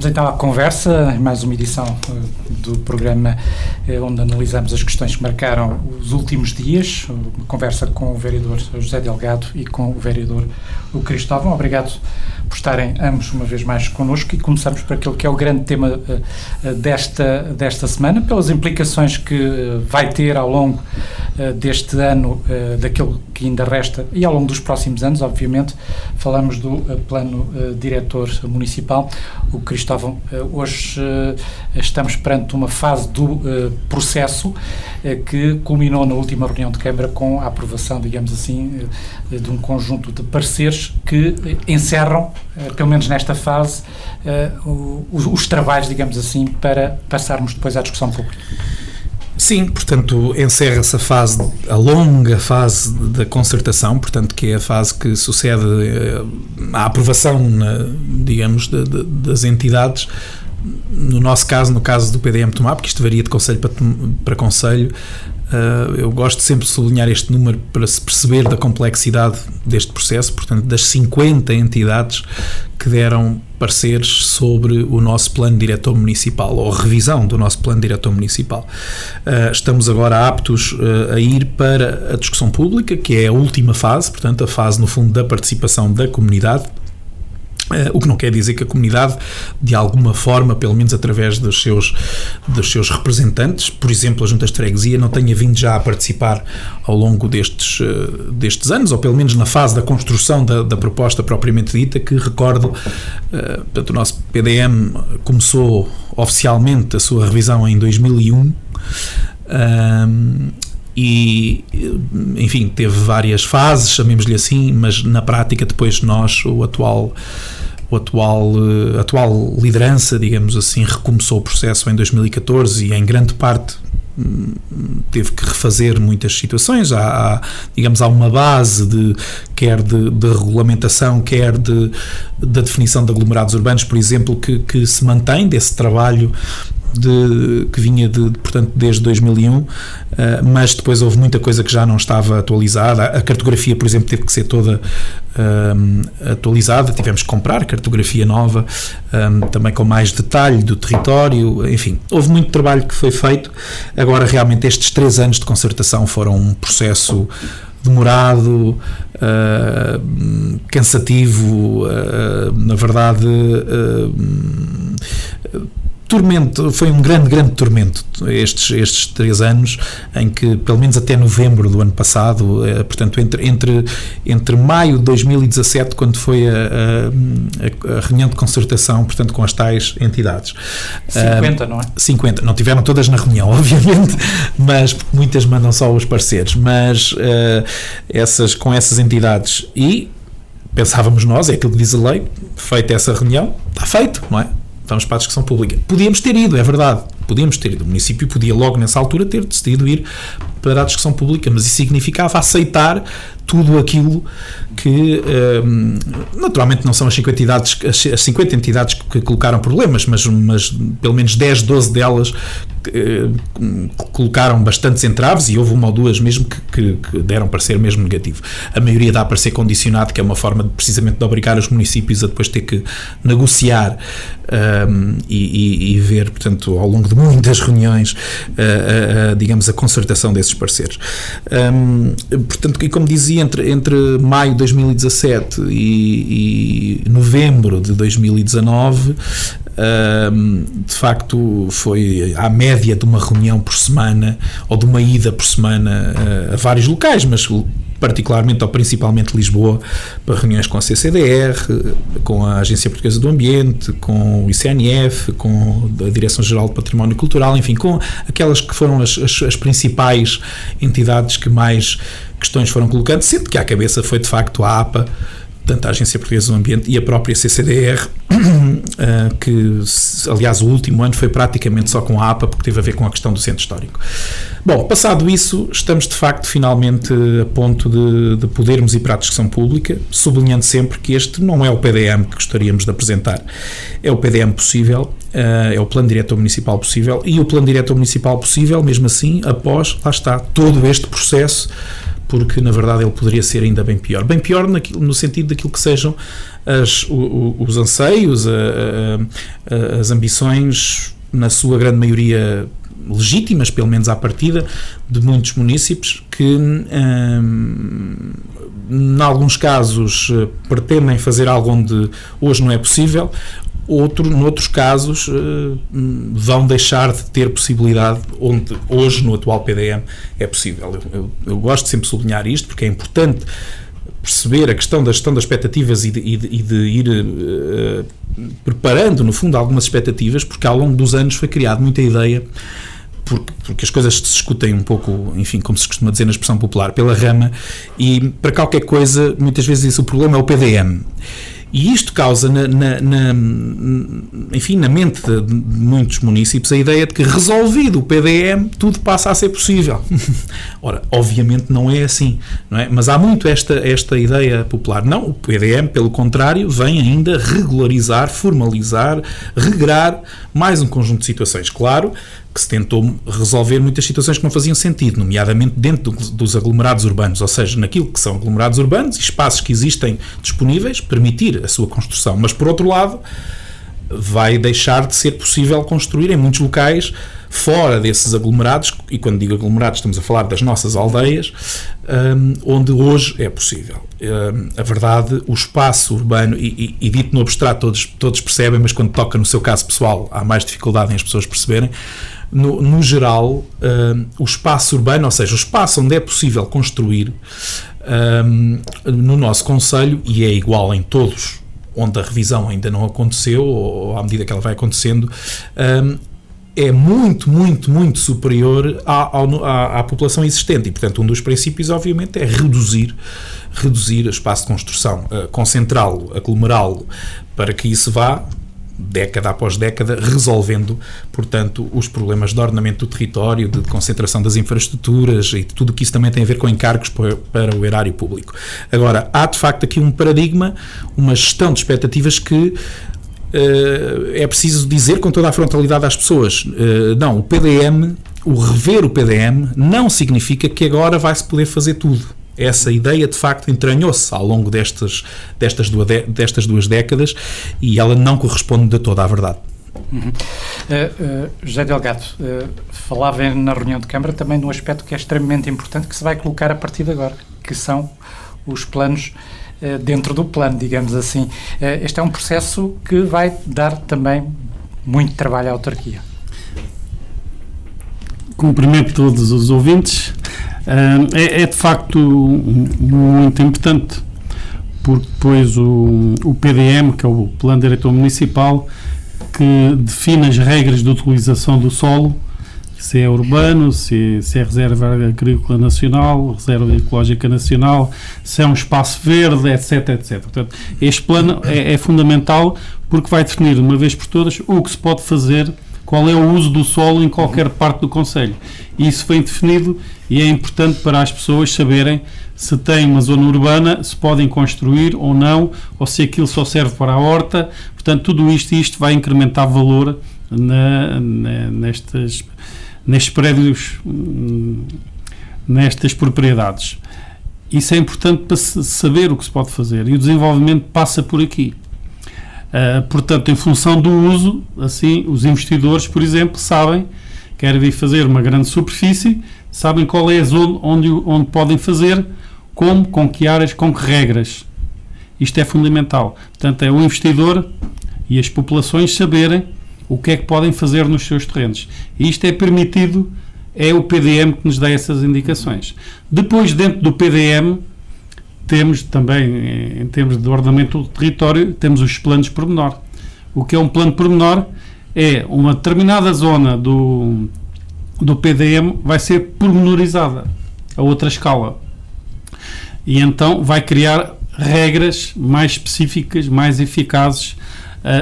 então à conversa, em mais uma edição do programa onde analisamos as questões que marcaram os últimos dias, uma conversa com o vereador José Delgado e com o vereador Cristóvão. Obrigado por estarem ambos uma vez mais connosco e começamos por aquele que é o grande tema desta semana, pelas implicações que vai ter ao longo deste ano, daquilo que ainda resta e ao longo dos próximos anos. Obviamente falamos do plano diretor municipal. O Cristóvão, hoje estamos perante uma fase do processo que culminou na última reunião de Câmara com a aprovação, digamos assim, de um conjunto de pareceres que encerram, pelo menos nesta fase, os trabalhos, digamos assim, para passarmos depois à discussão pública. Sim, portanto, encerra-se a longa fase da concertação, portanto, que é a fase que sucede à aprovação, digamos, das entidades. No nosso caso, no caso do PDM Tomar, porque isto varia de concelho para concelho, eu gosto sempre de sublinhar este número para se perceber da complexidade deste processo, portanto, das 50 entidades que deram pareceres sobre o nosso plano diretor municipal, ou revisão do nosso plano diretor municipal. Estamos agora aptos a ir para a discussão pública, que é a última fase, portanto, a fase, no fundo, da participação da comunidade. O que não quer dizer que a comunidade, de alguma forma, pelo menos através dos seus representantes, por exemplo, a Junta de Freguesia, não tenha vindo já a participar ao longo destes anos, ou pelo menos na fase da construção da proposta propriamente dita, que recordo, portanto, o nosso PDM começou oficialmente a sua revisão em 2001, e, enfim, teve várias fases, chamemos-lhe assim, mas na prática depois nós, a atual liderança, digamos assim, recomeçou o processo em 2014 e em grande parte teve que refazer muitas situações. Há uma base quer de regulamentação, quer da definição de aglomerados urbanos, por exemplo, que se mantém desse trabalho que vinha portanto, desde 2001, mas depois houve muita coisa que já não estava atualizada. A cartografia, por exemplo, teve que ser toda atualizada, tivemos que comprar cartografia nova, também com mais detalhe do território, enfim, houve muito trabalho que foi feito. Agora, realmente, estes 3 anos de concertação foram um processo demorado, cansativo, na verdade, tormento, foi um grande tormento estes 3 anos, em que pelo menos até novembro do ano passado, portanto entre maio de 2017, quando foi a reunião de concertação, portanto com as tais entidades. 50, não é? 50, não tiveram todas na reunião, obviamente, mas muitas mandam só os pareceres, mas com essas entidades, e pensávamos nós, é aquilo que diz a lei, feita essa reunião, está feito, não é? Vamos para a discussão pública. Podíamos ter ido, é verdade, podíamos ter ido. O município podia logo nessa altura ter decidido ir para a discussão pública, mas isso significava aceitar tudo aquilo que, naturalmente não são as 50 entidades que colocaram problemas, mas pelo menos 10, 12 delas colocaram bastantes entraves, e houve uma ou duas mesmo que deram parecer mesmo negativo. A maioria dá parecer condicionado, que é uma forma precisamente de obrigar os municípios a depois ter que negociar e ver, portanto, ao longo de muitas reuniões, digamos, a concertação desses parceiros. Portanto, e como dizia, entre maio de 2017 e novembro de 2019, de facto foi à média de uma reunião por semana, ou de uma ida por semana a vários locais, mas particularmente ou principalmente Lisboa, para reuniões com a CCDR, com a Agência Portuguesa do Ambiente, com o ICNF, com a Direção-Geral de Património Cultural, enfim, com aquelas que foram as principais entidades que mais questões foram colocando, sendo que à cabeça foi de facto a APA, tanto a Agência Portuguesa do Ambiente e a própria CCDR, que, aliás, o último ano foi praticamente só com a APA, porque teve a ver com a questão do centro histórico. Bom, passado isso, estamos de facto finalmente a ponto de podermos ir para a discussão pública, sublinhando sempre que este não é o PDM que gostaríamos de apresentar, é o PDM possível, é o Plano Diretor Municipal possível, e o Plano Diretor Municipal possível, mesmo assim, após, lá está, todo este processo, porque na verdade ele poderia ser ainda bem pior no sentido daquilo que sejam os anseios, as ambições, na sua grande maioria legítimas, pelo menos à partida, de muitos munícipes que, em alguns casos, pretendem fazer algo onde hoje não é possível. Noutros casos, vão deixar de ter possibilidade onde hoje, no atual PDM, é possível. Eu gosto sempre de sublinhar isto, porque é importante perceber a questão da gestão das expectativas e de ir preparando, no fundo, algumas expectativas, porque ao longo dos anos foi criada muita ideia, porque as coisas se discutem um pouco, enfim, como se costuma dizer na expressão popular, pela rama, e para qualquer coisa, muitas vezes diz o problema é o PDM. E isto causa, enfim, na mente de muitos municípios a ideia de que, resolvido o PDM, tudo passa a ser possível. Ora, obviamente não é assim, não é? Mas há muito esta ideia popular. Não, o PDM, pelo contrário, vem ainda regularizar, formalizar, regrar mais um conjunto de situações. Claro que se tentou resolver muitas situações que não faziam sentido, nomeadamente dentro dos aglomerados urbanos, ou seja, naquilo que são aglomerados urbanos e espaços que existem disponíveis, permitir a sua construção. Mas, por outro lado, vai deixar de ser possível construir em muitos locais fora desses aglomerados, e quando digo aglomerados estamos a falar das nossas aldeias, onde hoje é possível. A verdade, o espaço urbano, e dito no abstrato todos percebem, mas quando toca no seu caso pessoal há mais dificuldade em as pessoas perceberem. No geral, o espaço urbano, ou seja, o espaço onde é possível construir, no nosso concelho, e é igual em todos onde a revisão ainda não aconteceu, ou à medida que ela vai acontecendo, é muito, muito, muito superior à população existente. E, portanto, um dos princípios, obviamente, é reduzir o espaço de construção, concentrá-lo, aglomerá-lo, para que isso vá, década após década, resolvendo, portanto, os problemas de ordenamento do território, de concentração das infraestruturas e de tudo o que isso também tem a ver com encargos para o erário público. Agora, há de facto aqui um paradigma, uma gestão de expectativas que é preciso dizer com toda a frontalidade às pessoas. Não, o rever o PDM não significa que agora vai-se poder fazer tudo. Essa ideia, de facto, entranhou-se ao longo destas duas décadas e ela não corresponde de toda à verdade. José Delgado, falava na reunião de Câmara também de um aspecto que é extremamente importante, que se vai colocar a partir de agora, que são os planos dentro do plano, digamos assim. Este é um processo que vai dar também muito trabalho à autarquia. Cumprimento todos os ouvintes. É de facto muito importante, porque depois o PDM, que é o Plano Diretor Municipal, que define as regras de utilização do solo, se é urbano, se é Reserva Agrícola Nacional, Reserva Ecológica Nacional, se é um espaço verde, etc, etc. Portanto, este plano é fundamental, porque vai definir de uma vez por todas o que se pode fazer, qual é o uso do solo em qualquer parte do concelho. E isso foi definido e é importante para as pessoas saberem se tem uma zona urbana, se podem construir ou não, ou se aquilo só serve para a horta. Portanto, tudo isto vai incrementar valor nestes prédios, nestas propriedades. Isso é importante para saber o que se pode fazer, e o desenvolvimento passa por aqui. Portanto, em função do uso, assim, os investidores, por exemplo, sabem, querem vir fazer uma grande superfície, sabem qual é a zona onde podem fazer, como, com que áreas, com que regras. Isto é fundamental. Portanto, é o investidor e as populações saberem o que é que podem fazer nos seus terrenos. E isto é permitido, é o PDM que nos dá essas indicações. Depois, dentro do PDM, temos também, em termos de ordenamento do território, temos os planos pormenor. O que é um plano pormenor é uma determinada zona do PDM vai ser pormenorizada a outra escala. E então vai criar regras mais específicas, mais eficazes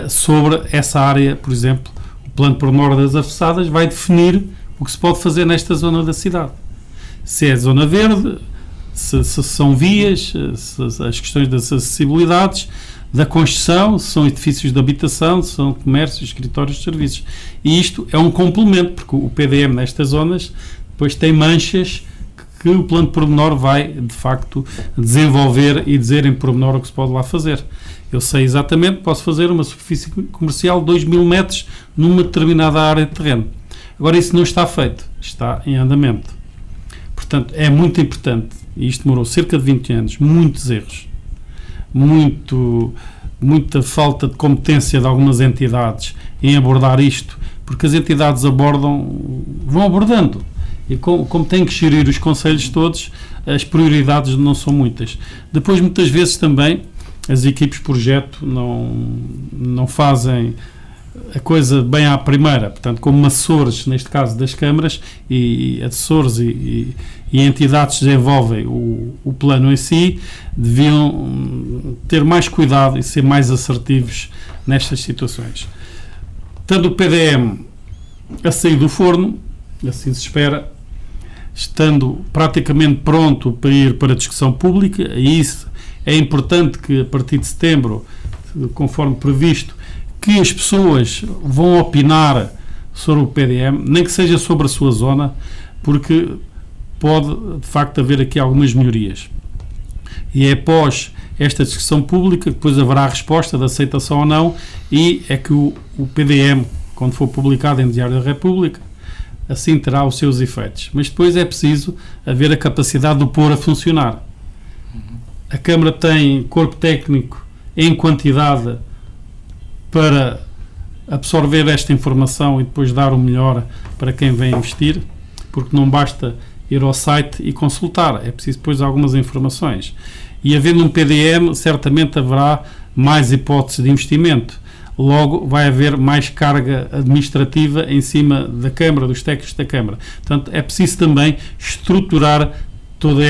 sobre essa área. Por exemplo, o plano pormenor das avessadas vai definir o que se pode fazer nesta zona da cidade. Se é zona verde, se são vias, se as questões das acessibilidades, da construção, se são edifícios de habitação, se são comércios, escritórios de serviços. E isto é um complemento, porque o PDM nestas zonas depois tem manchas que o plano de pormenor vai, de facto, desenvolver e dizer em pormenor o que se pode lá fazer. Eu sei exatamente, posso fazer uma superfície comercial de 2.000 metros numa determinada área de terreno. Agora, isso não está feito, está em andamento. Portanto, é muito importante, e isto demorou cerca de 20 anos, muitos erros, muita falta de competência de algumas entidades em abordar isto, porque as entidades vão abordando, e como têm que gerir os conselhos todos, as prioridades não são muitas. Depois, muitas vezes também, as equipes de projeto não fazem a coisa bem à primeira, portanto, como assessores, neste caso das câmaras, e assessores e entidades que desenvolvem o plano em si, deviam ter mais cuidado e ser mais assertivos nestas situações. Estando o PDM a sair do forno, assim se espera, estando praticamente pronto para ir para a discussão pública, e isso é importante que a partir de setembro, conforme previsto, que as pessoas vão opinar sobre o PDM, nem que seja sobre a sua zona, porque pode, de facto, haver aqui algumas melhorias. E é após esta discussão pública, depois haverá a resposta de aceitação ou não, e é que o PDM, quando for publicado em Diário da República, assim terá os seus efeitos. Mas depois é preciso haver a capacidade de o pôr a funcionar. A Câmara tem corpo técnico em quantidade para absorver esta informação e depois dar o melhor para quem vem investir, porque não basta ir ao site e consultar, é preciso depois algumas informações. E havendo um PDM, certamente haverá mais hipóteses de investimento. Logo, vai haver mais carga administrativa em cima da Câmara, dos técnicos da Câmara. Portanto, é preciso também estruturar todos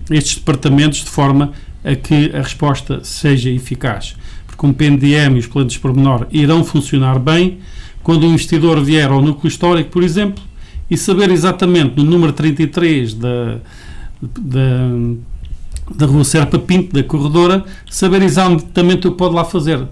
estes departamentos de forma a que a resposta seja eficaz. Porque um PNDM e os planos de pormenor irão funcionar bem quando o investidor vier ao núcleo histórico, por exemplo, e saber exatamente no número 33 da Rua Serpa Pinto, da corredora, saber exatamente o que pode lá fazer.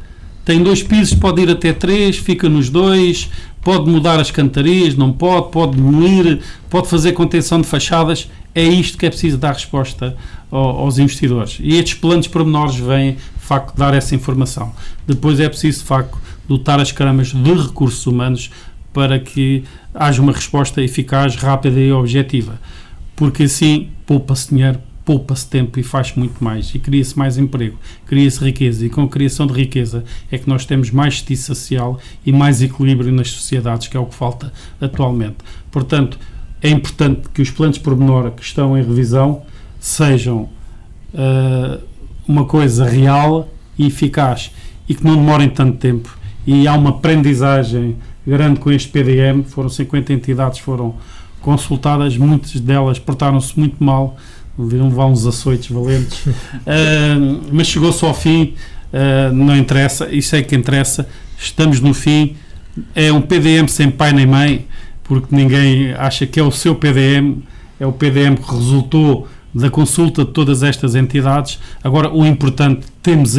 Tem 2 pisos, pode ir até 3, fica nos 2, pode mudar as cantarias, não pode demolir, pode fazer contenção de fachadas. É isto que é preciso dar resposta aos investidores. E estes planos pormenores vêm, de facto, dar essa informação. Depois é preciso, de facto, dotar as câmaras de recursos humanos para que haja uma resposta eficaz, rápida e objetiva. Porque assim poupa-se dinheiro, poupa-se tempo e faz muito mais. E cria-se mais emprego, cria-se riqueza. E com a criação de riqueza é que nós temos mais justiça social e mais equilíbrio nas sociedades, que é o que falta atualmente. Portanto, é importante que os planos de pormenor que estão em revisão sejam uma coisa real e eficaz e que não demorem tanto tempo. E há uma aprendizagem grande com este PDM. Foram 50 entidades que foram consultadas, muitas delas portaram-se muito mal, viram levar uns açoites valentes, mas chegou-se ao fim. Não interessa, isso é que interessa, estamos no fim. É um PDM sem pai nem mãe, porque ninguém acha que é o seu PDM, é o PDM que resultou da consulta de todas estas entidades. Agora, o importante, temos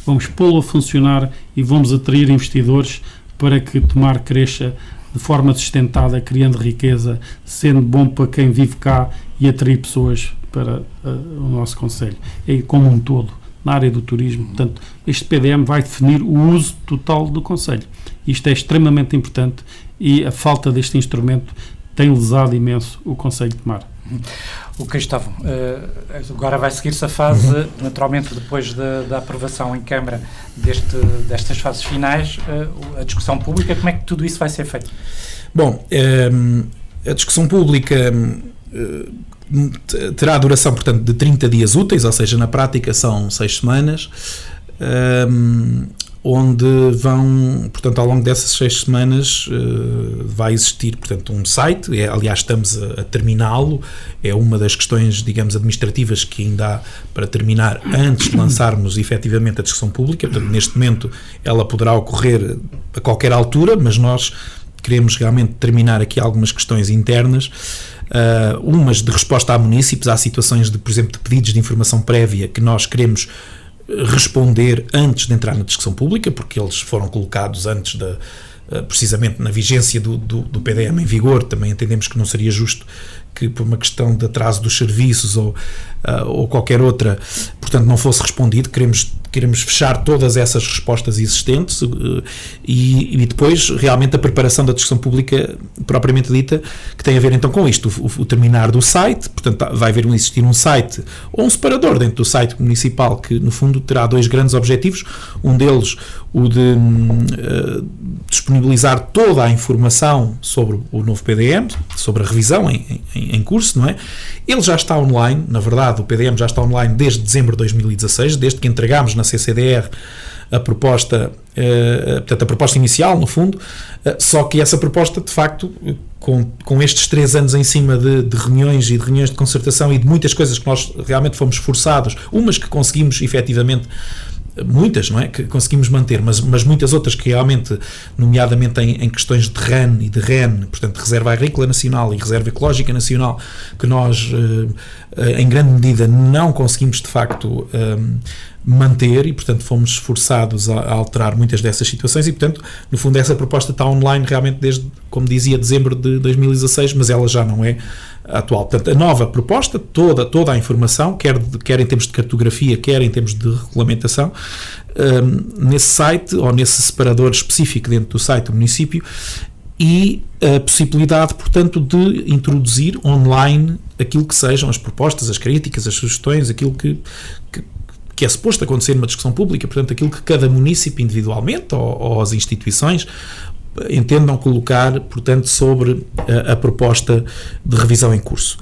vamos pô-lo a funcionar e vamos atrair investidores para que Tomar cresça de forma sustentada, criando riqueza, sendo bom para quem vive cá e atrair pessoas para o nosso concelho, e como um todo, na área do turismo. Portanto, este PDM vai definir o uso total do concelho. Isto é extremamente importante e a falta deste instrumento tem lesado imenso o concelho de Tomar. Ok, Gustavo. Agora vai seguir-se a fase, naturalmente, depois da aprovação em Câmara destas fases finais, a discussão pública. Como é que tudo isso vai ser feito? Bom, a discussão pública terá a duração, portanto, de 30 dias úteis, ou seja, na prática são 6 semanas, onde vão, portanto, ao longo dessas 6 semanas vai existir, portanto, um site, aliás, estamos a terminá-lo, é uma das questões, digamos, administrativas que ainda há para terminar antes de lançarmos efetivamente a discussão pública. Portanto, neste momento ela poderá ocorrer a qualquer altura, mas nós queremos realmente terminar aqui algumas questões internas, umas de resposta a munícipes, há situações de, por exemplo, de pedidos de informação prévia que nós queremos responder antes de entrar na discussão pública, porque eles foram colocados antes precisamente na vigência do PDM em vigor. Também entendemos que não seria justo que por uma questão de atraso dos serviços ou qualquer outra, portanto, não fosse respondido. Queremos fechar todas essas respostas existentes e depois realmente a preparação da discussão pública propriamente dita, que tem a ver então com isto, o terminar do site. Portanto, vai existir um site ou um separador dentro do site municipal que no fundo terá 2 grandes objetivos, um deles o de disponibilizar toda a informação sobre o novo PDM, sobre a revisão em curso, não é? Ele já está online, na verdade o PDM já está online desde dezembro de 2016, desde que entregámos na CCDR a proposta, portanto a proposta inicial no fundo, só que essa proposta de facto com estes 3 anos em cima de reuniões e de reuniões de concertação e de muitas coisas que nós realmente fomos forçados, umas que conseguimos efetivamente, muitas, não é? Que conseguimos manter, mas muitas outras que realmente, nomeadamente em questões de RAN e de REN, portanto Reserva Agrícola Nacional e Reserva Ecológica Nacional, que nós em grande medida não conseguimos de facto manter e portanto fomos forçados a alterar muitas dessas situações e portanto no fundo essa proposta está online realmente desde, como dizia, dezembro de 2016, mas ela já não é atual. Portanto, a nova proposta, toda a informação, quer em termos de cartografia, quer em termos de regulamentação, nesse site ou nesse separador específico dentro do site do município, e a possibilidade, portanto, de introduzir online aquilo que sejam as propostas, as críticas, as sugestões, aquilo que é suposto acontecer numa discussão pública, portanto, aquilo que cada município individualmente ou as instituições entendam colocar, portanto, sobre a proposta de revisão em curso.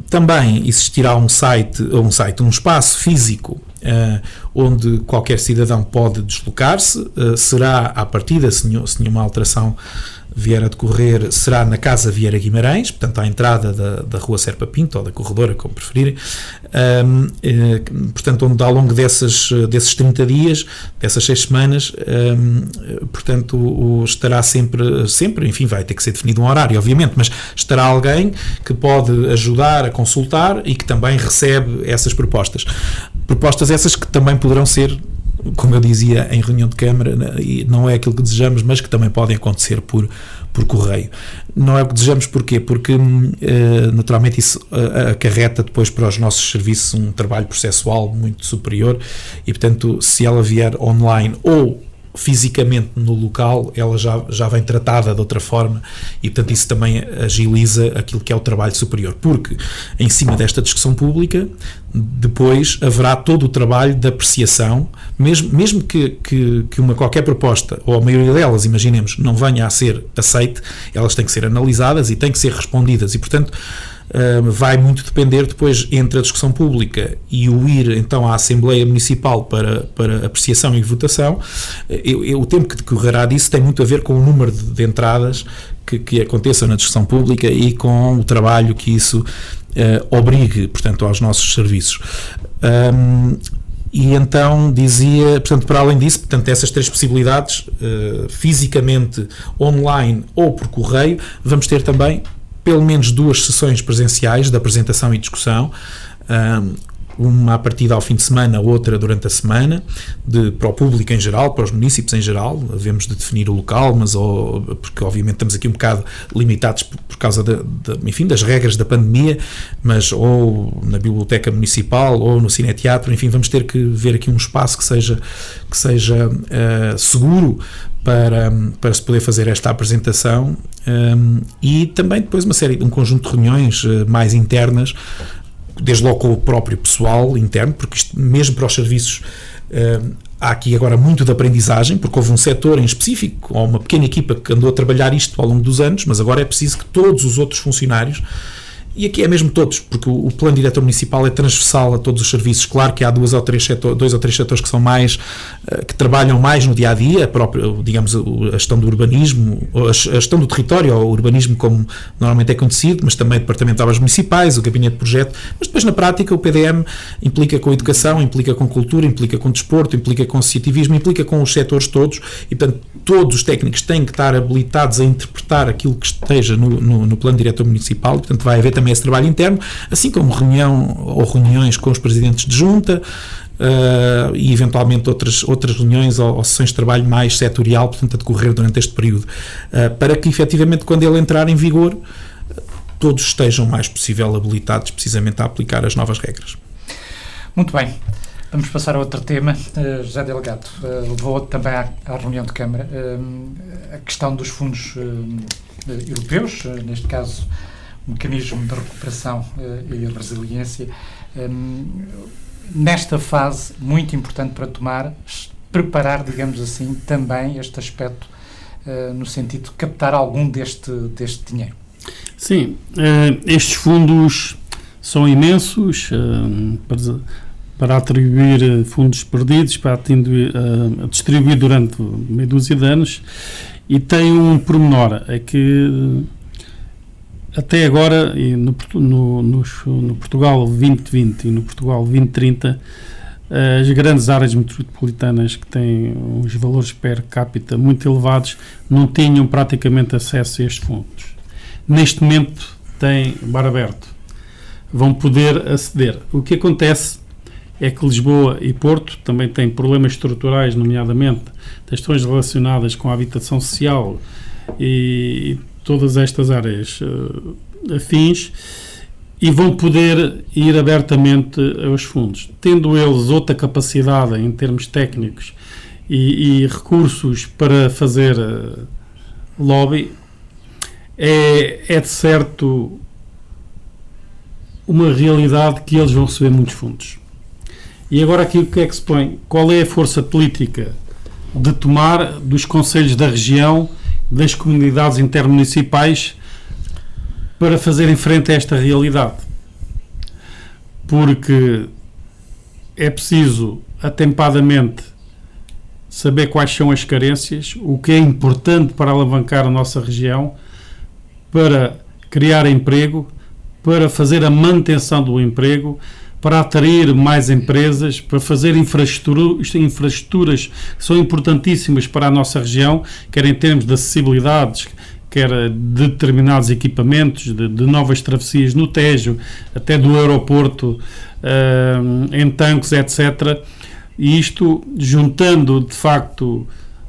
Também existirá um espaço físico onde qualquer cidadão pode deslocar-se, será à partida, se nenhuma alteração vier a decorrer, será na Casa Vieira Guimarães, portanto à entrada da Rua Serpa Pinto ou da Corredora, como preferirem, portanto onde ao longo desses 30 dias, dessas 6 semanas, portanto estará sempre, enfim, vai ter que ser definido um horário, obviamente, mas estará alguém que pode ajudar a consultar e que também recebe essas propostas essas que também poderão ser, como eu dizia em reunião de Câmara, e não é aquilo que desejamos, mas que também podem acontecer por correio. Não é o que desejamos, porquê? Porque naturalmente isso acarreta depois para os nossos serviços um trabalho processual muito superior e, portanto, se ela vier online ou fisicamente no local, ela já vem tratada de outra forma e, portanto, isso também agiliza aquilo que é o trabalho superior, porque em cima desta discussão pública depois haverá todo o trabalho de apreciação, mesmo que qualquer proposta, ou a maioria delas, imaginemos, não venha a ser aceite, elas têm que ser analisadas e têm que ser respondidas e, portanto, vai muito depender depois entre a discussão pública e o ir então à Assembleia Municipal para apreciação e votação. O tempo que decorrerá disso tem muito a ver com o número de entradas que aconteçam na discussão pública e com o trabalho que isso obrigue, portanto, aos nossos serviços. E então dizia, portanto, para além disso, portanto, essas 3 possibilidades, fisicamente, online ou por correio, vamos ter também pelo menos 2 sessões presenciais de apresentação e discussão, uma a partir ao fim de semana, outra durante a semana, para o público em geral, para os municípios em geral. Havemos de definir o local, mas porque obviamente estamos aqui um bocado limitados por causa enfim, das regras da pandemia, mas ou na biblioteca municipal ou no cineteatro, enfim, vamos ter que ver aqui um espaço que seja seguro para se poder fazer esta apresentação, e também depois um conjunto de reuniões mais internas, desde logo com o próprio pessoal interno, porque isto, mesmo para os serviços, há aqui agora muito de aprendizagem, porque houve um setor em específico, ou uma pequena equipa que andou a trabalhar isto ao longo dos anos, mas agora é preciso que todos os outros funcionários, e aqui é mesmo todos, porque o plano diretor municipal é transversal a todos os serviços. Claro que há 2 ou 3 setores que são mais, que trabalham mais no dia a dia, digamos, a gestão do urbanismo, a gestão do território, ou o urbanismo como normalmente é conhecido, mas também o departamento de obras municipais, o gabinete de projeto, mas depois na prática o PDM implica com educação, implica com cultura, implica com desporto, implica com associativismo, implica com os setores todos, e portanto todos os técnicos têm que estar habilitados a interpretar aquilo que esteja no plano diretor municipal, e portanto vai haver também também esse trabalho interno, assim como reuniões com os presidentes de junta, e eventualmente outras reuniões ou sessões de trabalho mais setorial, portanto a decorrer durante este período, para que efetivamente quando ele entrar em vigor todos estejam o mais possível habilitados precisamente a aplicar as novas regras. Muito bem, vamos passar a outro tema. José Delgado levou também à reunião de Câmara a questão dos fundos europeus, neste caso o mecanismo de recuperação e resiliência, nesta fase muito importante para preparar, digamos assim, também este aspecto no sentido de captar algum deste dinheiro. Sim, estes fundos são imensos para atribuir fundos perdidos, para distribuir durante meia dúzia de anos, e tem um pormenor, é que até agora, e no Portugal 2020 e no Portugal 2030, as grandes áreas metropolitanas que têm uns valores per capita muito elevados não tinham praticamente acesso a estes fundos. Neste momento têm bar aberto, vão poder aceder. O que acontece é que Lisboa e Porto também têm problemas estruturais, nomeadamente questões relacionadas com a habitação social e todas estas áreas afins, e vão poder ir abertamente aos fundos. Tendo eles outra capacidade em termos técnicos e recursos para fazer lobby, é de certo uma realidade que eles vão receber muitos fundos. E agora aqui o que é que se põe? Qual é a força política de tomar dos concelhos da região, das comunidades intermunicipais, para fazerem frente a esta realidade? Porque é preciso atempadamente saber quais são as carências, o que é importante para alavancar a nossa região, para criar emprego, para fazer a manutenção do emprego, para atrair mais empresas, para fazer infraestruturas que são importantíssimas para a nossa região, quer em termos de acessibilidades, quer de determinados equipamentos, de novas travessias no Tejo, até do aeroporto, em tanques, etc. E isto, juntando de facto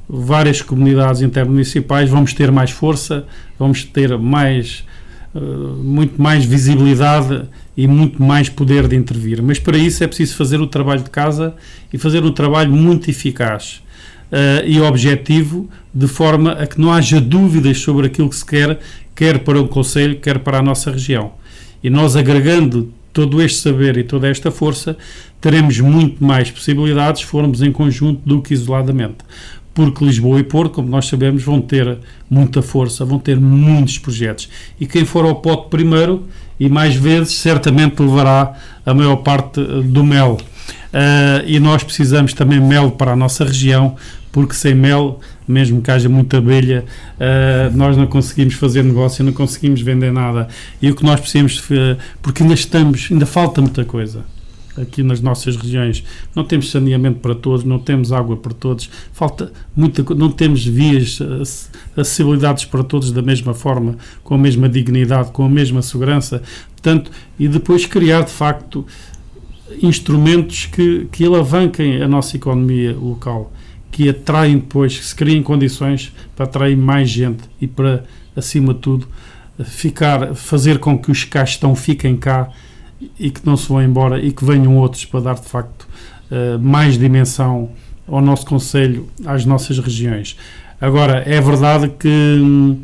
várias comunidades intermunicipais, vamos ter mais força, vamos ter muito mais visibilidade e muito mais poder de intervir. Mas para isso é preciso fazer o trabalho de casa e fazer um trabalho muito eficaz e objetivo, de forma a que não haja dúvidas sobre aquilo que se quer para o Conselho, quer para a nossa região. E nós, agregando todo este saber e toda esta força, teremos muito mais possibilidades se formos em conjunto do que isoladamente. Porque Lisboa e Porto, como nós sabemos, vão ter muita força, vão ter muitos projetos. E quem for ao pote primeiro, e mais vezes, certamente levará a maior parte do mel. E nós precisamos também de mel para a nossa região, porque sem mel, mesmo que haja muita abelha, nós não conseguimos fazer negócio, não conseguimos vender nada. E o que nós precisamos, porque ainda falta muita coisa aqui nas nossas regiões. Não temos saneamento para todos, não temos água para todos, falta muita coisa, não temos vias, acessibilidades para todos da mesma forma, com a mesma dignidade, com a mesma segurança. Portanto, e depois criar de facto instrumentos que alavanquem a nossa economia local, que atraem depois, que se criem condições para atrair mais gente e para, acima de tudo, fazer com que os que cá estão fiquem cá e que não se vão embora e que venham outros para dar de facto mais dimensão ao nosso concelho, às nossas regiões. Agora, é verdade que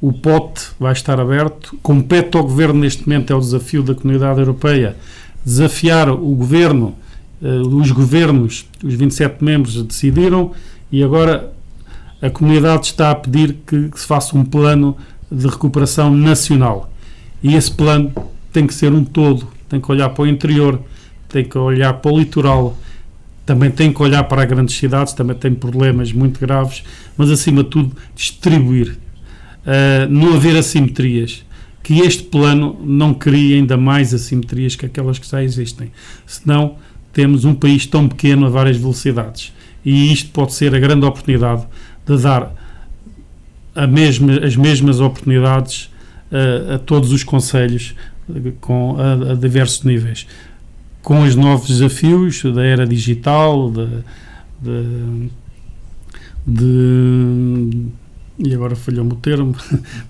o pote vai estar aberto, compete ao Governo neste momento, é o desafio da Comunidade Europeia, desafiar o Governo, os governos, os 27 membros decidiram, e agora a Comunidade está a pedir que se faça um plano de recuperação nacional, e esse plano tem que ser um todo, tem que olhar para o interior, tem que olhar para o litoral, também tem que olhar para as grandes cidades, também tem problemas muito graves, mas acima de tudo distribuir, não haver assimetrias, que este plano não crie ainda mais assimetrias que aquelas que já existem, senão temos um país tão pequeno a várias velocidades, e isto pode ser a grande oportunidade de dar as mesmas oportunidades a todos os concelhos, a diversos níveis. Com os novos desafios da era digital, e agora falhou-me o termo,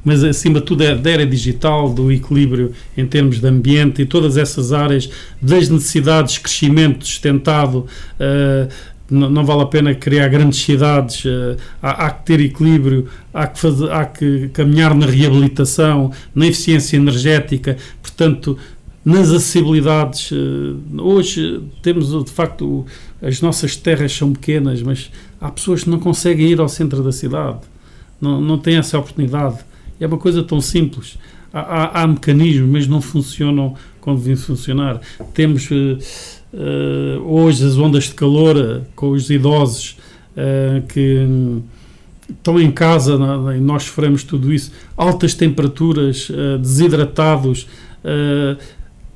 mas acima de tudo da era digital, do equilíbrio em termos de ambiente e todas essas áreas, das necessidades de crescimento sustentado. Não vale a pena criar grandes cidades, há que ter equilíbrio, há que caminhar na reabilitação, na eficiência energética, portanto, nas acessibilidades. Hoje temos, de facto, as nossas terras são pequenas, mas há pessoas que não conseguem ir ao centro da cidade, não têm essa oportunidade. É uma coisa tão simples. Há mecanismos, mas não funcionam como devem funcionar. Temos hoje as ondas de calor com os idosos que estão em casa, e nós sofremos tudo isso, altas temperaturas, desidratados.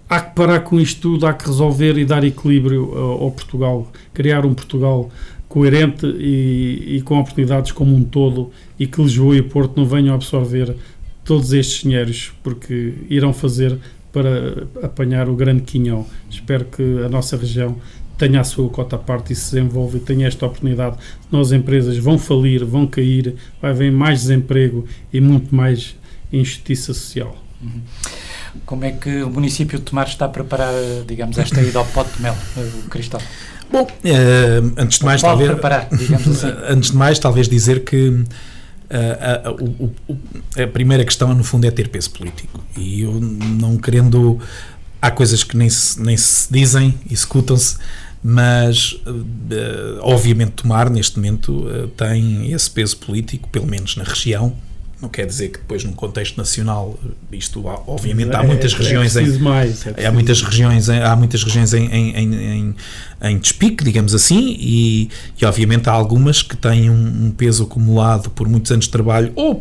Há que parar com isto tudo, há que resolver e dar equilíbrio ao Portugal, criar um Portugal coerente e com oportunidades como um todo, e que Lisboa e Porto não venham a absorver todos estes dinheiros, porque irão fazer para apanhar o grande quinhão. Espero que a nossa região tenha a sua cota à parte e se desenvolva e tenha esta oportunidade. As empresas vão falir, vão cair, vai haver mais desemprego e muito mais injustiça social. Como é que o município de Tomar está a preparar, digamos, esta ida ao pote de mel, Cristóvão? Bom, antes de mais, talvez dizer que a primeira questão, no fundo, é ter peso político. E eu, não querendo, há coisas que nem se dizem, executam-se, mas obviamente Tomar, neste momento, tem esse peso político, pelo menos na região. Não quer dizer que depois, num contexto nacional, isto obviamente há muitas regiões há muitas regiões em despique, digamos assim, e obviamente há algumas que têm um peso acumulado por muitos anos de trabalho, ou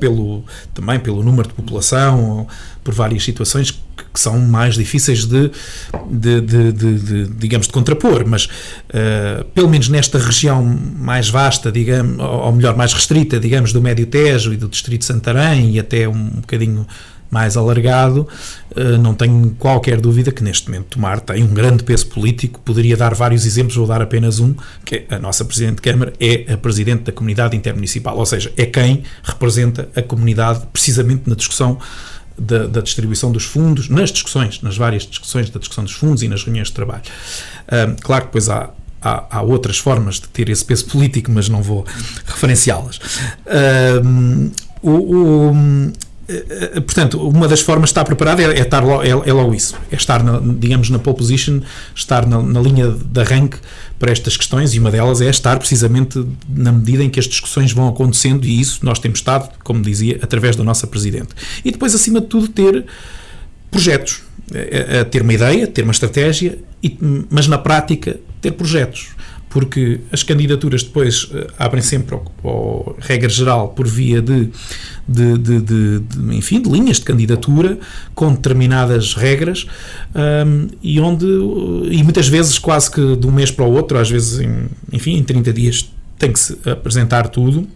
também pelo número de população, ou por várias situações que são mais difíceis digamos, de contrapor, mas pelo menos nesta região mais vasta, digamos, ou melhor, mais restrita, digamos, do Médio Tejo e do Distrito de Santarém, e até um bocadinho mais alargado, não tenho qualquer dúvida que neste momento Tomar tem um grande peso político. Poderia dar vários exemplos, vou dar apenas um, que a nossa Presidente de Câmara é a Presidente da Comunidade Intermunicipal, ou seja, é quem representa a comunidade precisamente na discussão da distribuição dos fundos, nas várias discussões da discussão dos fundos e nas reuniões de trabalho. Claro que depois há outras formas de ter esse peso político, mas não vou referenciá-las. Portanto, uma das formas de estar preparado é logo isso, é estar digamos, na pole position, estar na linha de arranque para estas questões, e uma delas é estar precisamente na medida em que as discussões vão acontecendo, e isso nós temos estado, como dizia, através da nossa Presidente. E depois, acima de tudo, ter projetos, ter uma ideia, ter uma estratégia, mas na prática ter projetos. Porque as candidaturas depois abrem sempre, regra geral, por via de linhas de candidatura com determinadas regras, e muitas vezes quase que de um mês para o outro, às vezes em 30 dias tem que se apresentar tudo.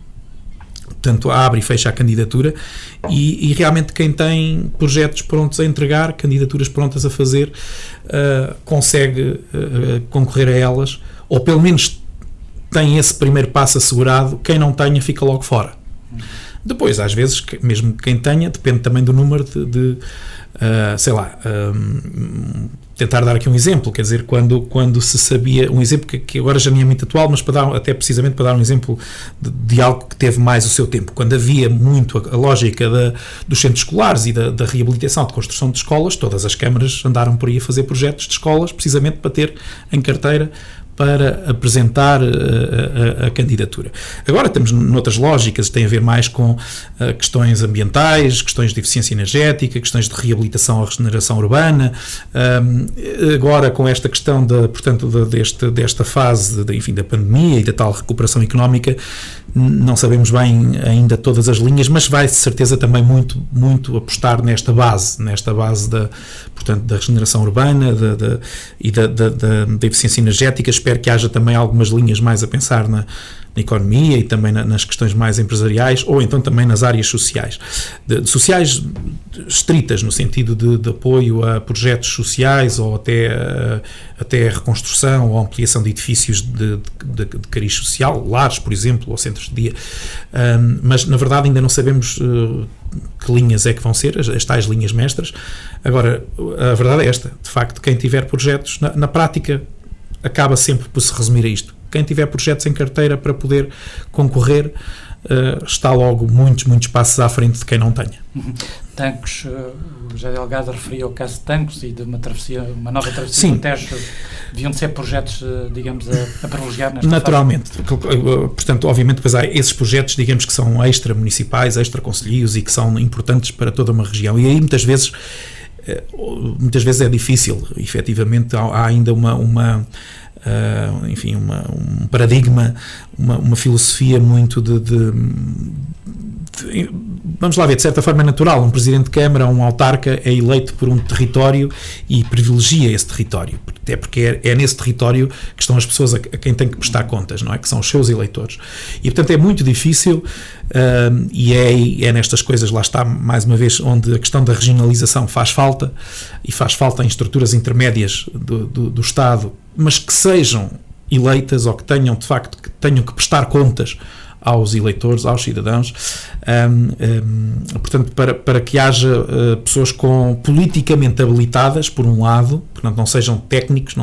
Portanto, abre e fecha a candidatura, e realmente quem tem projetos prontos a entregar, candidaturas prontas a fazer, consegue concorrer a elas, ou pelo menos tem esse primeiro passo assegurado. Quem não tenha fica logo fora. Depois, às vezes, mesmo quem tenha, depende também do número tentar dar aqui um exemplo, quer dizer, quando se sabia, um exemplo que agora já nem é muito atual, mas até precisamente para dar um exemplo de algo que teve mais o seu tempo, quando havia muito a lógica dos centros escolares e da reabilitação, de construção de escolas, todas as câmaras andaram por aí a fazer projetos de escolas, precisamente para ter em carteira para apresentar a candidatura. Agora temos noutras lógicas, tem a ver mais com questões ambientais, questões de eficiência energética, questões de reabilitação ou regeneração urbana. Agora, com esta questão desta fase da pandemia e da tal recuperação económica, não sabemos bem ainda todas as linhas, mas vai de certeza também muito apostar nesta base da regeneração urbana e da eficiência energética, espero que haja também algumas linhas mais a pensar na economia e também nas questões mais empresariais, ou então também nas áreas sociais. Sociais estritas, no sentido de apoio a projetos sociais ou até a reconstrução ou ampliação de edifícios de cariz social, lares, por exemplo, ou centros de dia. Mas, na verdade, ainda não sabemos que linhas é que vão ser, as tais linhas mestras. Agora, a verdade é esta, de facto, quem tiver projetos, na prática, acaba sempre por se resumir a isto. Quem tiver projetos em carteira para poder concorrer está logo muitos passos à frente de quem não tenha. Tancos, o José Delgado referia ao caso de Tancos e de uma nova travessia do Tejo. Deviam de ser projetos, digamos, a privilegiar nesta Naturalmente. Portanto, obviamente, depois há esses projetos, digamos, que são extra-municipais, extra-concelhios e que são importantes para toda uma região. E aí, muitas vezes é difícil, efetivamente, há ainda um paradigma, uma filosofia muito vamos lá ver, de certa forma é natural, um presidente de Câmara, um autarca é eleito por um território e privilegia esse território, até porque é nesse território que estão as pessoas a quem tem que prestar contas, não é? Que são os seus eleitores. E, portanto, é muito difícil e é nestas coisas, lá está, mais uma vez, onde a questão da regionalização faz falta, e faz falta em estruturas intermédias do Estado, mas que sejam eleitas ou que tenham, de facto, que tenham que prestar contas aos eleitores, aos cidadãos, portanto, para que haja pessoas politicamente habilitadas, por um lado, portanto, não sejam técnicos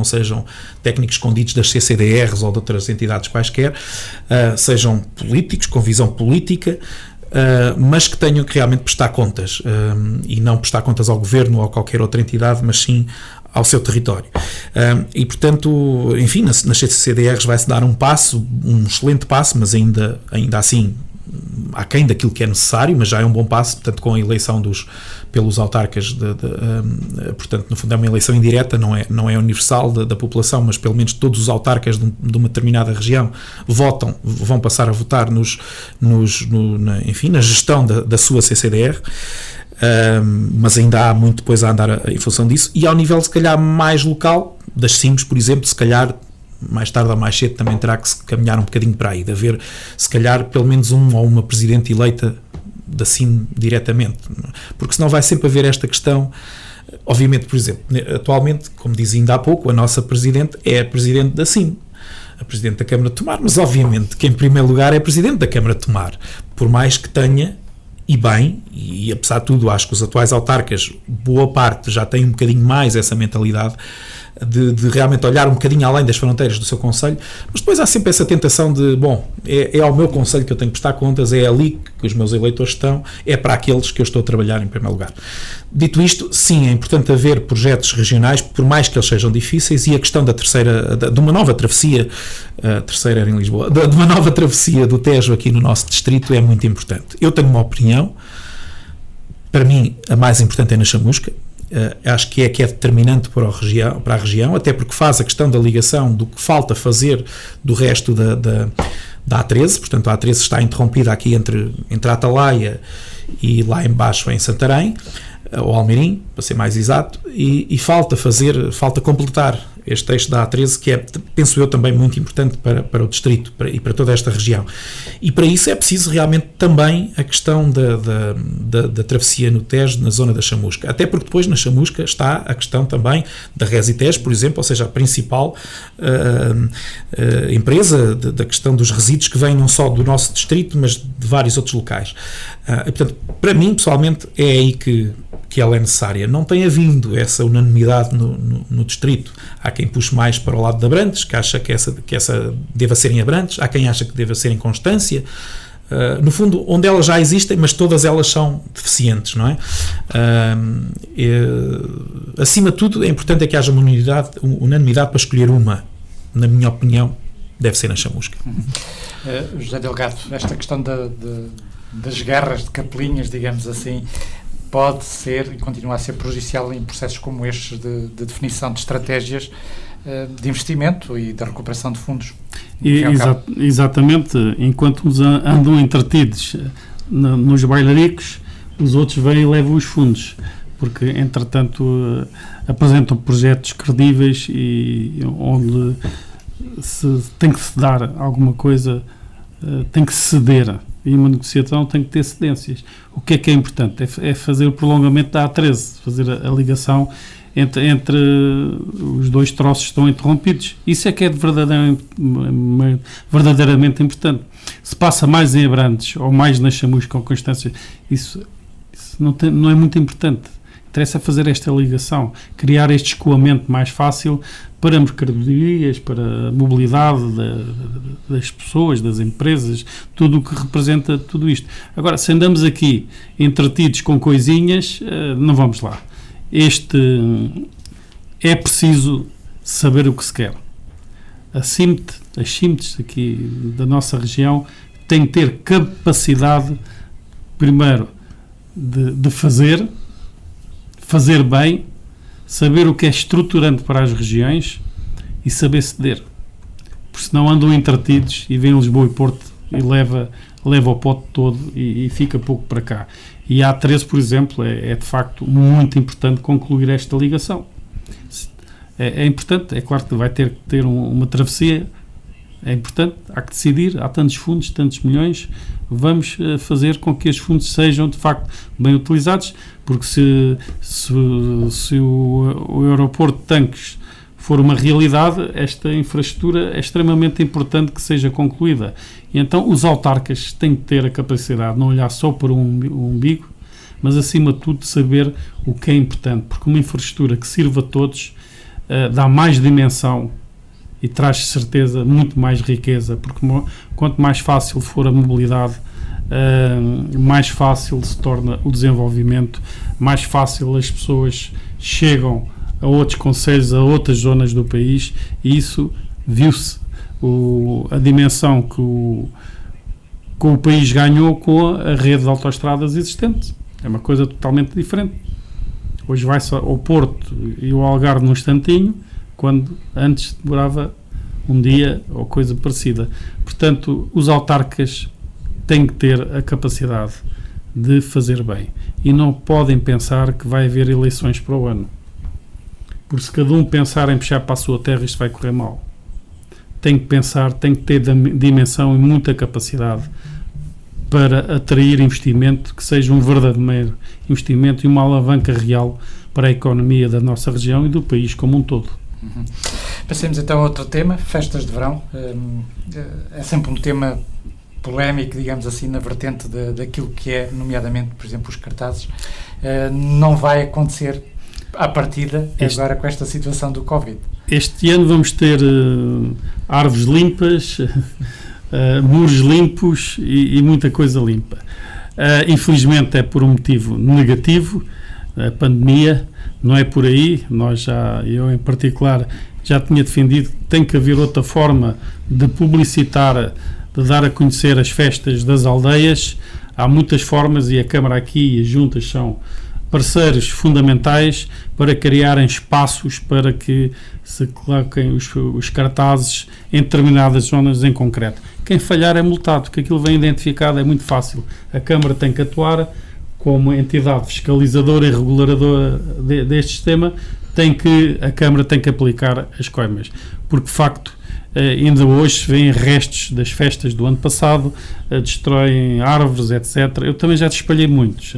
escondidos das CCDRs ou de outras entidades quaisquer, sejam políticos, com visão política, mas que tenham que realmente prestar contas, e não prestar contas ao governo ou a qualquer outra entidade, mas sim ao seu território. E, portanto, enfim, nas CCDRs vai-se dar um excelente passo, mas ainda assim aquém daquilo que é necessário, mas já é um bom passo, portanto, com a eleição pelos autarcas, portanto, no fundo é uma eleição indireta, não é universal da população, mas pelo menos todos os autarcas de uma determinada região vão passar a votar na gestão da sua CCDR. Mas ainda há muito depois a andar em função disso, e ao nível, se calhar, mais local, das CIMs, por exemplo, se calhar mais tarde ou mais cedo também terá que se caminhar um bocadinho para aí, de haver, se calhar, pelo menos um ou uma presidente eleita da CIM diretamente, porque senão vai sempre haver esta questão. Obviamente, por exemplo, atualmente, como dizia ainda há pouco, a nossa presidente é a presidente da CIM, a presidente da Câmara de Tomar, mas obviamente que em primeiro lugar é a presidente da Câmara de Tomar, por mais que tenha, e bem, e apesar de tudo, acho que os atuais autarcas, boa parte, já têm um bocadinho mais essa mentalidade de realmente olhar um bocadinho além das fronteiras do seu concelho, mas depois há sempre essa tentação de, é ao meu concelho que eu tenho que prestar contas, é ali que os meus eleitores estão, é para aqueles que eu estou a trabalhar em primeiro lugar. Dito isto, sim, é importante haver projetos regionais, por mais que eles sejam difíceis, e a questão de uma nova travessia, a terceira era em Lisboa, de uma nova travessia do Tejo aqui no nosso distrito é muito importante. Eu tenho uma opinião, para mim a mais importante é na Chamusca. Acho que é determinante para a região, até porque faz a questão da ligação do que falta fazer do resto da A13, portanto a A13 está interrompida aqui entre a Atalaia e lá embaixo em Santarém, ou Almeirim, para ser mais exato, e falta completar este eixo da A13, que é, penso eu, também muito importante para o distrito e para toda esta região. E para isso é preciso realmente também a questão da travessia no Tejo, na zona da Chamusca. Até porque depois na Chamusca está a questão também da Resitejo, por exemplo, ou seja, a principal empresa da questão dos resíduos que vem não só do nosso distrito, mas de vários outros locais. E, portanto, para mim, pessoalmente, é aí que ela é necessária. Não tem havido essa unanimidade no distrito. Há quem puxe mais para o lado de Abrantes, que acha que essa deva ser em Abrantes, há quem acha que deva ser em Constância. No fundo, onde elas já existem, mas todas elas são deficientes, não é? Acima de tudo, é importante que haja uma unanimidade para escolher uma. Na minha opinião, deve ser na Chamusca. José Delgado, esta questão das guerras de capelinhas, digamos assim, pode ser e continua a ser prejudicial em processos como estes de definição de estratégias de investimento e da recuperação de fundos. Exatamente, enquanto uns andam entretidos nos bailaricos, os outros vêm e levam os fundos, porque entretanto apresentam projetos credíveis e onde tem que se dar alguma coisa, tem que se ceder, e uma negociação tem que ter cedências. O que é importante? É fazer o prolongamento da A13, fazer a ligação entre os dois troços que estão interrompidos. Isso é que é verdadeiramente importante. Se passa mais em Abrantes ou mais na Chamusca ou Constância, isso não é muito importante. Interessa fazer esta ligação, criar este escoamento mais fácil para mercadorias, para a mobilidade das pessoas, das empresas, tudo o que representa tudo isto. Agora, se andamos aqui entretidos com coisinhas, não vamos lá. É preciso saber o que se quer. As CIMTES aqui da nossa região têm que ter capacidade, primeiro, de fazer bem, saber o que é estruturante para as regiões e saber ceder. Porque senão andam entretidos e vem Lisboa e Porto e leva o pote todo e fica pouco para cá. E a A13, por exemplo, é de facto muito importante concluir esta ligação. É importante, é claro que vai ter que ter uma travessia, é importante, há que decidir, há tantos fundos, tantos milhões, vamos fazer com que esses fundos sejam de facto bem utilizados, porque se o aeroporto de Tanques for uma realidade, esta infraestrutura é extremamente importante que seja concluída. E então os autarcas têm que ter a capacidade de não olhar só para um umbigo, mas acima de tudo de saber o que é importante, porque uma infraestrutura que sirva a todos dá mais dimensão e traz certeza muito mais riqueza, porque quanto mais fácil for a mobilidade, mais fácil se torna o desenvolvimento, mais fácil as pessoas chegam a outros concelhos, a outras zonas do país, e isso viu-se a dimensão que o país ganhou com a rede de autoestradas existente. É uma coisa totalmente diferente. Hoje vai-se ao Porto e ao Algarve num instantinho, quando antes demorava um dia ou coisa parecida. Portanto, os autarcas têm que ter a capacidade de fazer bem e não podem pensar que vai haver eleições para o ano. Porque se cada um pensar em puxar para a sua terra, isto vai correr mal. Tem que pensar, tem que ter dimensão e muita capacidade para atrair investimento que seja um verdadeiro investimento e uma alavanca real para a economia da nossa região e do país como um todo. Passemos então a outro tema, festas de verão. É sempre um tema polémico, digamos assim, na vertente daquilo que é, nomeadamente, por exemplo, os cartazes. Não vai acontecer à partida agora com esta situação do Covid. Este ano vamos ter árvores limpas, muros limpos e muita coisa limpa. Infelizmente é por um motivo negativo, a pandemia, não é por aí. Eu em particular já tinha defendido que tem que haver outra forma de publicitar, de dar a conhecer as festas das aldeias. Há muitas formas e a Câmara aqui e as juntas são parceiros fundamentais para criarem espaços para que se coloquem os cartazes em determinadas zonas em concreto. Quem falhar é multado, porque aquilo vem identificado, é muito fácil. A Câmara tem que atuar como entidade fiscalizadora e reguladora deste sistema, a Câmara tem que aplicar as coimas, porque de facto ainda hoje se vêem restos das festas do ano passado, destroem árvores, etc. Eu também já espalhei muitos,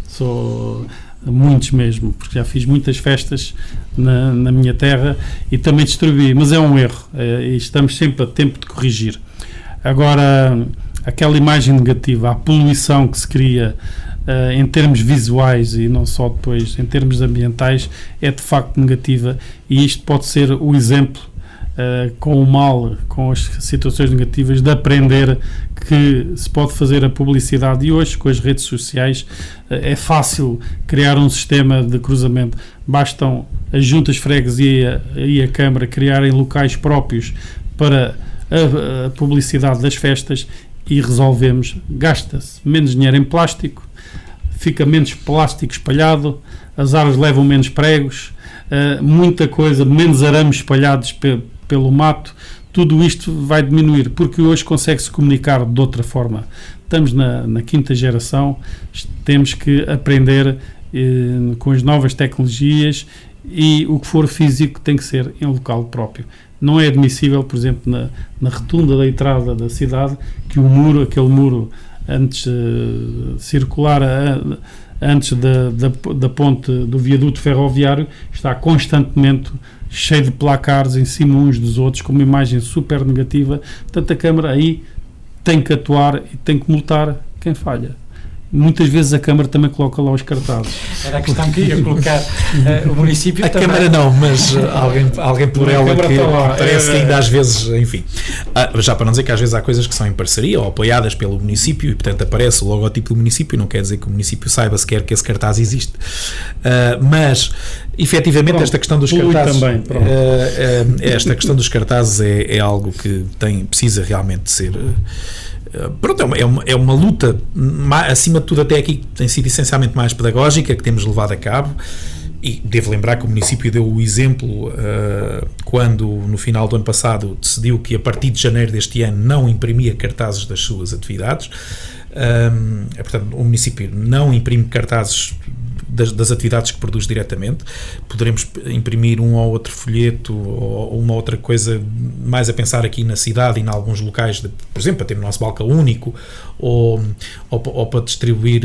sou muitos mesmo, porque já fiz muitas festas na minha terra e também distribuí, mas é um erro e estamos sempre a tempo de corrigir. Agora, aquela imagem negativa, a poluição que se cria em termos visuais e não só depois em termos ambientais, é de facto negativa, e isto pode ser o exemplo com o mal, com as situações negativas, de aprender que se pode fazer a publicidade. E hoje, com as redes sociais, é fácil criar um sistema de cruzamento. Bastam as juntas de freguesia e a Câmara criarem locais próprios para a publicidade das festas e resolvemos. Gasta-se menos dinheiro em plástico, fica menos plástico espalhado, as árvores levam menos pregos, muita coisa, menos arames espalhados pelo mato. Tudo isto vai diminuir, porque hoje consegue-se comunicar de outra forma. Estamos na quinta geração, temos que aprender com as novas tecnologias, e o que for físico tem que ser em local próprio. Não é admissível, por exemplo, na rotunda da entrada da cidade, que aquele muro antes circular, antes da ponte do viaduto ferroviário, está constantemente cheio de placares em cima uns dos outros, com uma imagem super negativa. Portanto, a Câmara aí tem que atuar e tem que multar quem falha. Muitas vezes a Câmara também coloca lá os cartazes. Era a questão que ia colocar. O município a também... Câmara não, mas alguém por ela que parece que ainda às vezes, enfim. Já para não dizer que às vezes há coisas que são em parceria ou apoiadas pelo município e, portanto, aparece o logotipo do município, não quer dizer que o município saiba sequer que esse cartaz existe. Mas, efetivamente, esta questão dos cartazes... Também, esta questão dos cartazes é algo que precisa realmente ser... Pronto, é uma luta, acima de tudo até aqui tem sido essencialmente mais pedagógica, que temos levado a cabo, e devo lembrar que o município deu o exemplo quando no final do ano passado decidiu que a partir de janeiro deste ano não imprimia cartazes das suas atividades. Portanto, o município não imprime cartazes das atividades que produz diretamente. Poderemos imprimir um ou outro folheto ou uma outra coisa mais a pensar aqui na cidade e em alguns locais, por exemplo, para ter o nosso balcão único ou para distribuir,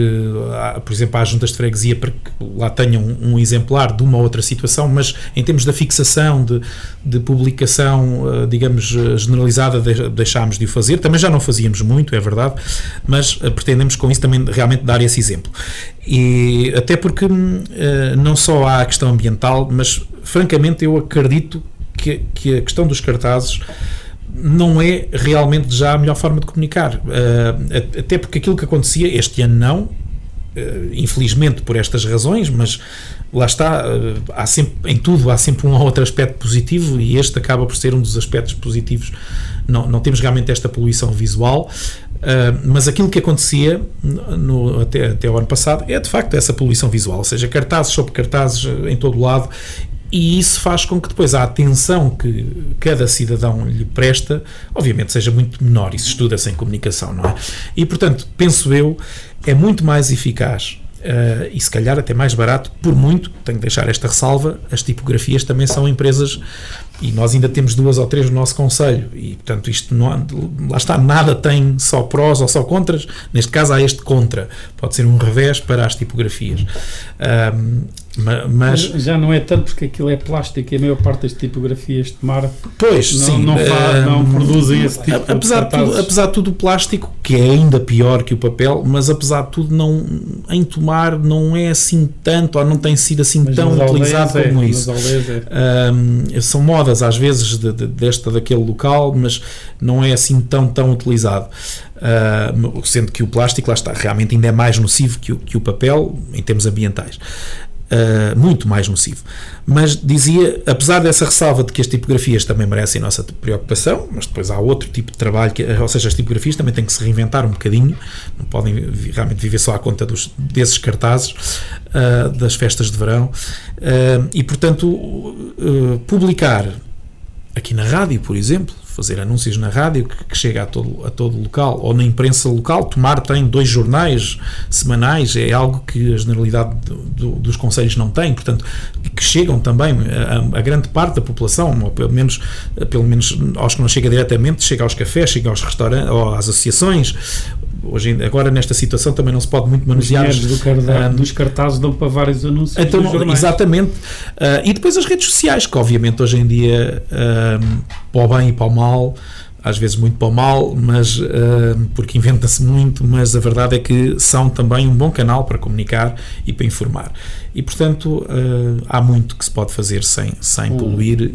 por exemplo, às juntas de freguesia para que lá tenham um exemplar de uma outra situação, mas em termos da fixação, de publicação, digamos, generalizada, deixámos de o fazer. Também já não fazíamos muito, é verdade, mas pretendemos com isso também realmente dar esse exemplo. E até porque não só há a questão ambiental, mas francamente eu acredito que a questão dos cartazes não é realmente já a melhor forma de comunicar, até porque aquilo que acontecia este ano não, infelizmente por estas razões, mas lá está, em tudo há sempre um ou outro aspecto positivo, e este acaba por ser um dos aspectos positivos. Não temos realmente esta poluição visual, mas aquilo que acontecia até o ano passado é de facto essa poluição visual, ou seja, cartazes sobre cartazes em todo o lado, e isso faz com que depois a atenção que cada cidadão lhe presta, obviamente, seja muito menor. Isso estuda-se em comunicação, não é? E, portanto, penso eu, é muito mais eficaz e se calhar até mais barato, por muito, tenho que deixar esta ressalva, as tipografias também são empresas, e nós ainda temos 2 ou 3 no nosso concelho, e portanto isto não, lá está, nada tem só prós ou só contras. Neste caso há este contra, pode ser um revés para as tipografias, mas já não é tanto porque aquilo é plástico e a maior parte das tipografias de mar não produzem esse tipo de apesar de tudo o plástico, que é ainda pior que o papel, mas apesar de tudo em tomar não é assim tanto, ou não tem sido assim tão utilizado como isso. São modas às vezes daquele local, mas não é assim tão utilizado, sendo que o plástico, lá está, realmente ainda é mais nocivo que o papel em termos ambientais. Muito mais nocivo. Mas dizia, apesar dessa ressalva de que as tipografias também merecem a nossa preocupação, mas depois há outro tipo de trabalho, ou seja, as tipografias também têm que se reinventar um bocadinho, não podem realmente viver só à conta desses cartazes das festas de verão, e portanto publicar aqui na rádio, por exemplo, fazer anúncios na rádio que chega a todo local, ou na imprensa local. Tomar tem 2 jornais semanais, é algo que a generalidade dos concelhos não tem, portanto, que chegam também a grande parte da população, ou pelo menos aos que não chega diretamente, chega aos cafés, chega aos restaurantes, ou às associações. Agora nesta situação também não se pode muito manusear dos cartazes, dão para vários anúncios. Então, exatamente, e depois as redes sociais, que obviamente hoje em dia, para o bem e para o mal, às vezes muito para o mal, mas porque inventa-se muito, mas a verdade é que são também um bom canal para comunicar e para informar. E portanto há muito que se pode fazer sem poluir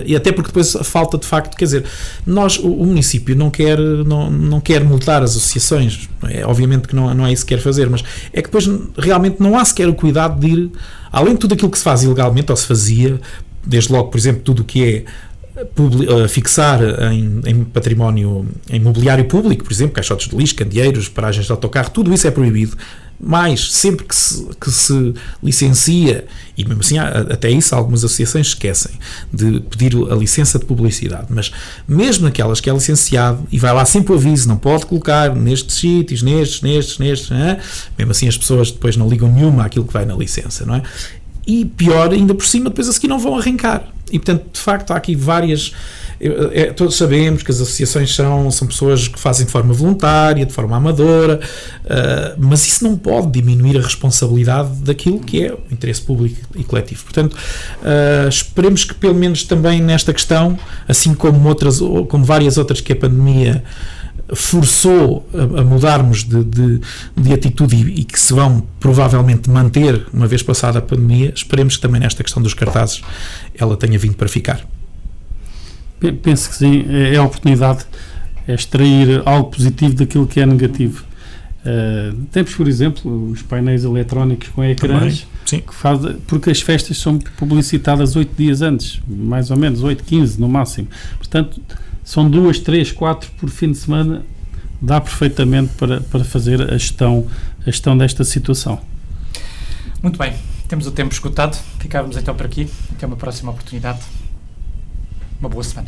e até porque depois falta de facto, quer dizer, o município não quer multar as associações, obviamente que não é isso que quer fazer, mas é que depois realmente não há sequer o cuidado de ir, além de tudo aquilo que se faz ilegalmente ou se fazia, desde logo, por exemplo, tudo o que é fixar em património, em mobiliário público, por exemplo, caixotes de lixo, candeeiros, paragens de autocarro, tudo isso é proibido. mais, sempre que se licencia, e mesmo assim até isso algumas associações esquecem de pedir a licença de publicidade, mas mesmo naquelas que é licenciado e vai lá sempre o aviso, não pode colocar nestes sítios, nestes, mesmo assim as pessoas depois não ligam nenhuma àquilo que vai na licença, não é? E pior, ainda por cima, depois a seguir não vão arrancar. E, portanto, de facto, há aqui várias... todos sabemos que as associações são pessoas que fazem de forma voluntária, de forma amadora, mas isso não pode diminuir a responsabilidade daquilo que é o interesse público e coletivo. Portanto, esperemos que, pelo menos também nesta questão, assim como várias outras que a pandemia forçou a mudarmos de atitude e que se vão provavelmente manter uma vez passada a pandemia, esperemos que também nesta questão dos cartazes ela tenha vindo para ficar. Penso que sim, é a oportunidade, é extrair algo positivo daquilo que é negativo. Temos, por exemplo, os painéis eletrónicos com ecrãs, porque as festas são publicitadas 8 dias antes, mais ou menos, 8, 15 no máximo. Portanto, são 2, 3, 4 por fim de semana, dá perfeitamente para fazer a gestão desta situação. Muito bem, temos o tempo esgotado, ficávamos então por aqui, até uma próxima oportunidade. Uma boa semana.